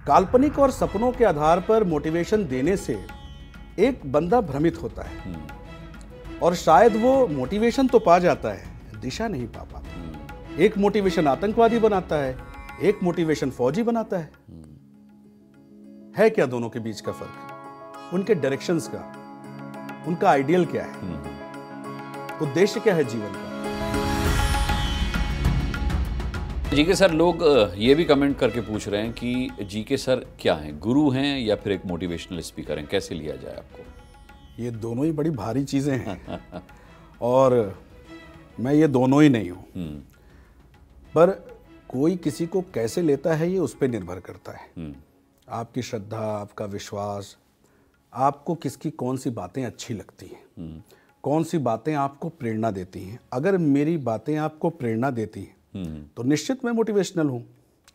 काल्पनिक और सपनों के आधार पर मोटिवेशन देने से एक बंदा भ्रमित होता है और शायद वो मोटिवेशन तो पा जाता है, दिशा नहीं पा पाता। एक मोटिवेशन आतंकवादी बनाता है, एक मोटिवेशन फौजी बनाता है क्या दोनों के बीच का फर्क? उनके डायरेक्शंस का, उनका आइडियल क्या है, उद्देश्य क्या है जीवन का। जीके सर, लोग ये भी कमेंट करके पूछ रहे हैं कि जीके सर क्या हैं, गुरु हैं या फिर एक मोटिवेशनल स्पीकर हैं, कैसे लिया जाए आपको? ये दोनों ही बड़ी भारी चीजें हैं और मैं ये दोनों ही नहीं हूं, पर कोई किसी को कैसे लेता है ये उस पर निर्भर करता है। आपकी श्रद्धा, आपका विश्वास, आपको किसकी कौन सी बातें अच्छी लगती हैं, कौन सी बातें आपको प्रेरणा देती हैं। अगर मेरी बातें आपको प्रेरणा देती हैं तो निश्चित मैं मोटिवेशनल हूं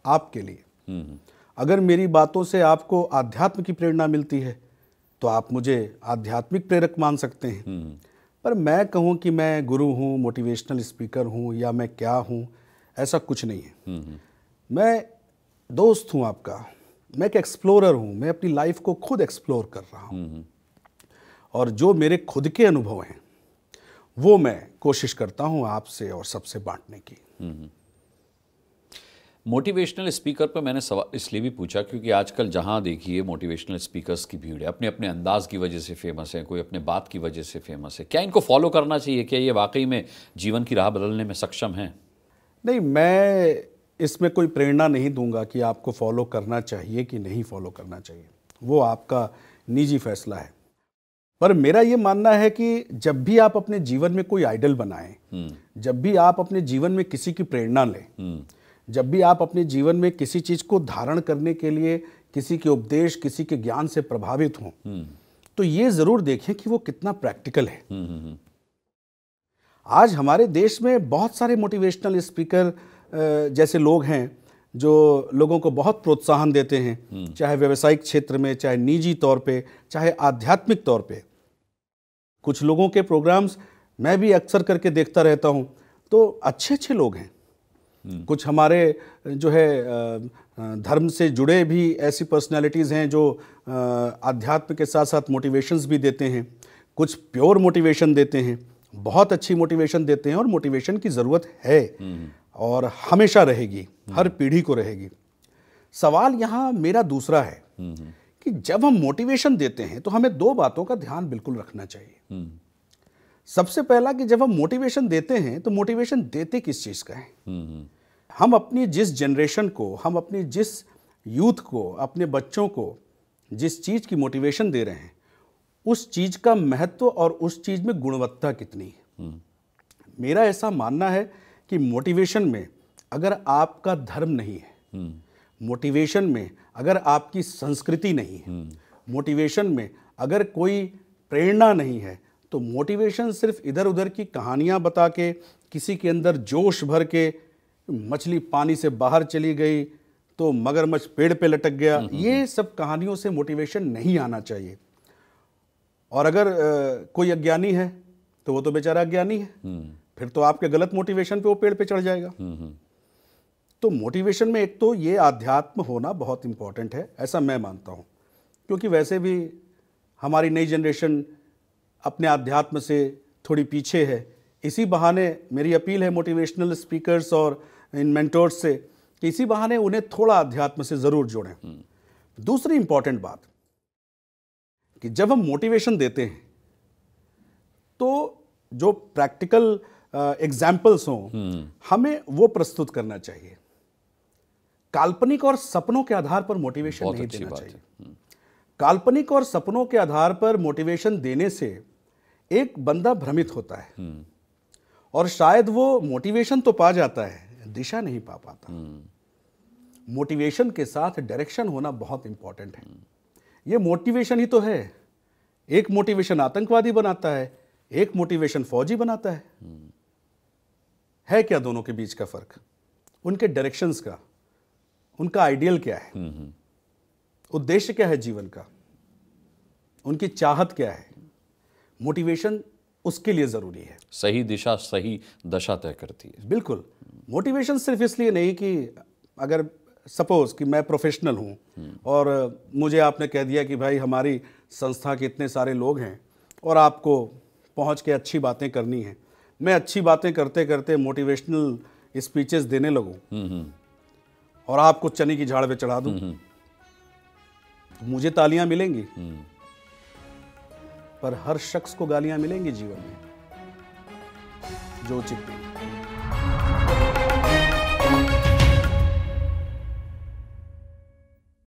आपके लिए। अगर मेरी बातों से आपको आध्यात्म की प्रेरणा मिलती है तो आप मुझे आध्यात्मिक प्रेरक मान सकते हैं। पर मैं कहूं कि मैं गुरु हूं, मोटिवेशनल स्पीकर हूं या मैं क्या हूं, ऐसा कुछ नहीं है। मैं दोस्त हूं आपका, मैं एक एक्सप्लोरर हूं, मैं अपनी लाइफ को खुद एक्सप्लोर कर रहा हूं और जो मेरे खुद के अनुभव हैं वो मैं कोशिश करता हूं आपसे और सबसे बांटने की। मोटिवेशनल स्पीकर पर मैंने सवाल इसलिए भी पूछा क्योंकि आजकल जहां देखिए मोटिवेशनल स्पीकर्स की भीड़ है, अपने अपने अंदाज की वजह से फेमस है, कोई अपने बात की वजह से फेमस है। क्या इनको फॉलो करना चाहिए? क्या ये वाकई में जीवन की राह बदलने में सक्षम हैं? नहीं, मैं इसमें कोई प्रेरणा नहीं दूंगा कि आपको फॉलो करना चाहिए कि नहीं फॉलो करना चाहिए, वो आपका निजी फैसला है। पर मेरा ये मानना है कि जब भी आप अपने जीवन में कोई आइडल बनाएं, जब भी आप अपने जीवन में किसी की प्रेरणा लें, जब भी आप अपने जीवन में किसी चीज को धारण करने के लिए किसी के उपदेश, किसी के ज्ञान से प्रभावित हों, तो ये जरूर देखें कि वो कितना प्रैक्टिकल है। आज हमारे देश में बहुत सारे मोटिवेशनल स्पीकर जैसे लोग हैं जो लोगों को बहुत प्रोत्साहन देते हैं, चाहे व्यवसायिक क्षेत्र में, चाहे निजी तौर पे, चाहे आध्यात्मिक तौर पे। कुछ लोगों के प्रोग्राम्स मैं भी अक्सर करके देखता रहता हूं, तो अच्छे अच्छे लोग हैं। कुछ हमारे जो है धर्म से जुड़े भी ऐसी पर्सनालिटीज़ हैं जो आध्यात्म के साथ साथ मोटिवेशंस भी देते हैं। कुछ प्योर मोटिवेशन देते हैं, बहुत अच्छी मोटिवेशन देते हैं और मोटिवेशन की ज़रूरत है और हमेशा रहेगी, हर पीढ़ी को रहेगी। सवाल यहाँ मेरा दूसरा है कि जब हम मोटिवेशन देते हैं तो हमें दो बातों का ध्यान बिल्कुल रखना चाहिए। सबसे पहला कि जब हम मोटिवेशन देते हैं तो मोटिवेशन देते किस चीज़ का है। हम अपनी जिस जनरेशन को, हम अपनी जिस यूथ को, अपने बच्चों को जिस चीज़ की मोटिवेशन दे रहे हैं, उस चीज़ का महत्व और उस चीज़ में गुणवत्ता कितनी है। मेरा ऐसा मानना है कि मोटिवेशन में अगर आपका धर्म नहीं है, मोटिवेशन में अगर आपकी संस्कृति नहीं है, मोटिवेशन में अगर कोई प्रेरणा नहीं है, तो मोटिवेशन सिर्फ इधर उधर की कहानियां बता के, किसी के अंदर जोश भर के, मछली पानी से बाहर चली गई तो मगरमच्छ पेड़ पे लटक गया, ये सब कहानियों से मोटिवेशन नहीं आना चाहिए। और अगर कोई अज्ञानी है तो वो तो बेचारा अज्ञानी है, फिर तो आपके गलत मोटिवेशन पे वो पेड़ पे चढ़ जाएगा। तो मोटिवेशन में एक तो ये आध्यात्म होना बहुत इंपॉर्टेंट है, ऐसा मैं मानता हूँ, क्योंकि वैसे भी हमारी नई जनरेशन अपने आध्यात्म से थोड़ी पीछे है। इसी बहाने मेरी अपील है मोटिवेशनल स्पीकर्स और इन मेंटोर्स से कि इसी बहाने उन्हें थोड़ा अध्यात्म से ज़रूर जोड़ें। दूसरी इंपॉर्टेंट बात कि जब हम मोटिवेशन देते हैं तो जो प्रैक्टिकल एग्जाम्पल्स हों, हमें वो प्रस्तुत करना चाहिए। काल्पनिक और सपनों के आधार पर मोटिवेशन नहीं देना चाहिए। काल्पनिक और सपनों के आधार पर मोटिवेशन देने से एक बंदा भ्रमित होता है और शायद वो मोटिवेशन तो पा जाता है, दिशा नहीं पा पाता। मोटिवेशन के साथ डायरेक्शन होना बहुत इंपॉर्टेंट है। ये मोटिवेशन ही तो है, एक मोटिवेशन आतंकवादी बनाता है, एक मोटिवेशन फौजी बनाता है क्या दोनों के बीच का फर्क? उनके डायरेक्शंस का, उनका आइडियल क्या है, उद्देश्य क्या है जीवन का, उनकी चाहत क्या है। मोटिवेशन उसके लिए जरूरी है। सही दिशा सही दशा तय करती है। बिल्कुल। मोटिवेशन सिर्फ इसलिए नहीं कि अगर सपोज कि मैं प्रोफेशनल हूँ और मुझे आपने कह दिया कि भाई हमारी संस्था के इतने सारे लोग हैं और आपको पहुँच के अच्छी बातें करनी हैं, मैं अच्छी बातें करते करते मोटिवेशनल स्पीचेस देने लगूं और आपको चने की झाड़ पे चढ़ा दूं, तो मुझे तालियां मिलेंगी, पर हर शख्स को गालियां मिलेंगी जीवन में, जो उचित नहीं।